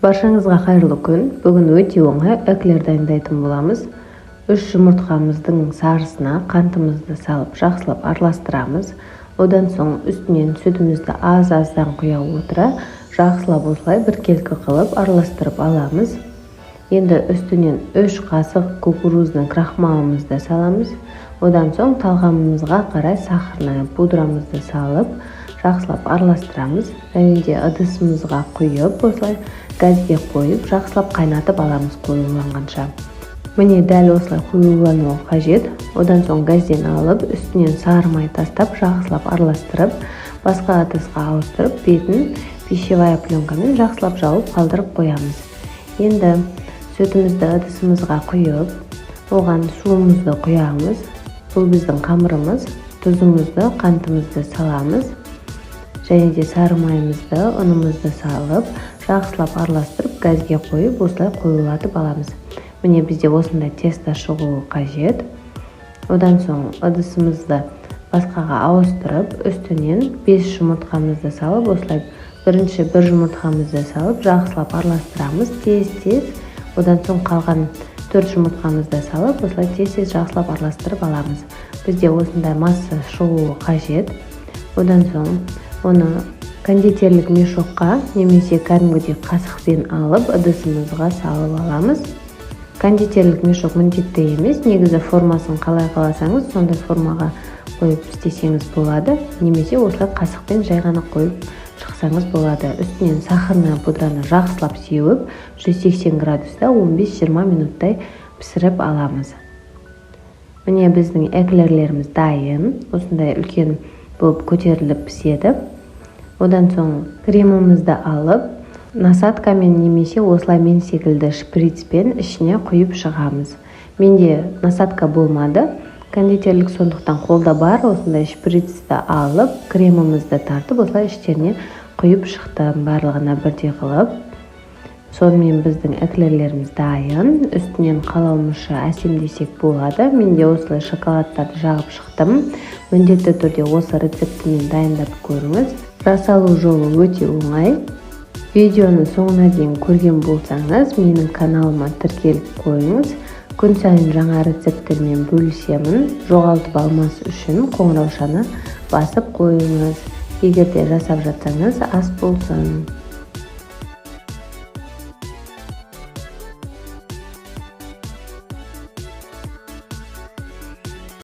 Баршаңызға қайырлы күн. Бүгін өте оңай эклер дайындайтын боламыз. 3 жұмыртқамыздың сарысына қантымызды салып, жақсылап араластырамыз. Одан соң үстінен сүтімізді аз-аздан құя отыра, жақсылап осылай біркелкі қылып араластырып аламыз. Енді үстінен 3 қасық кукурузный крахмалымызды саламыз. Одан соң талғамымызға қарай сахарный пудрамызды салып, жақсылап араластырамыз. Және де ыдысымызға құйып, осылай газге қойып, жақсылап қайнатып аламыз қоюланғанша. Міне дәл осылай қоюлануы қажет. Одан соң газден алып, үстінен сары май тастап, жақсылап араластырып, басқа ыдысқа ауыстырып, бетін пищевая пленкамен жақсылап жауып қалдырып қоямыз. Енді сүтімізді ыдысымызға құйып, оған суымызды құямыз. Бұл біздің қамырымыз. Тұзымызды, қантымызды саламыз. Және де сары майымызды, ұнымызды салып, жақсылап араластырып, газге қойып, осылай қоюлатып аламыз. Міне бізде осындай тесто шығуы қажет. Одан соң ыдысымызды басқаға ауыстырып, үстінен 5 жұмыртқамызды салып, осылай бірінші 1 жұмыртқамызды салып, жақсылап араластырамыз, тез-тез. Одан соң қалған 4 жұмыртқамызды салып, осылай тез-тез жақсылап араластырып аламыз. Бізде осындай масса шығуы қажет. Одан соң оны кондитерлік мешокқа немесе кәдімгідей қасықпен алып, ыдысымызға салып аламыз. Кондитерлік мешок міндетті емес, негізі формасын қалай қаласаңыз, сондай формаға қойып істесеңіз болады, немесе осылай қасықпен жай ғана қойып шықсаңыз болады. Үстінен сахарный пудраны жақсылап сеуіп, 180 градуста 15-20 минуттай пісіріп аламыз. Міне біздің эклерлеріміз дайын, осындай үлкен болып көтеріліп піседі. Одан соң кремімізді алып, насадкамен немесе осылай мен секілді шприцпен ішіне құйып шығамыз. Менде насадка болмады, кондитерлік сондықтан қолда бар, осындай шприцті алып, кремімізді тартып, осылай іштеріне құйып шықтым, барлығына бірдей қылып. Сонымен біздің эклерлеріміз дайын. Үстінен қалаумызша әсемдесек болады. Менде осылай шоколадтарды жағып шықтым. Міндетті түрде осы рецептімен дайындап көріңіз. Жасалу жолы өте оңай. Видеоны соңына дейін көрген болсаңыз, менің каналыма тіркеліп қойыңыз. Күн сайын жаңа рецепттермен бөлісемін. Жоғалтып алмас үшін қоңыраушаны басып қойыңыз. Егер де жасап жатсаңыз, ас болсын.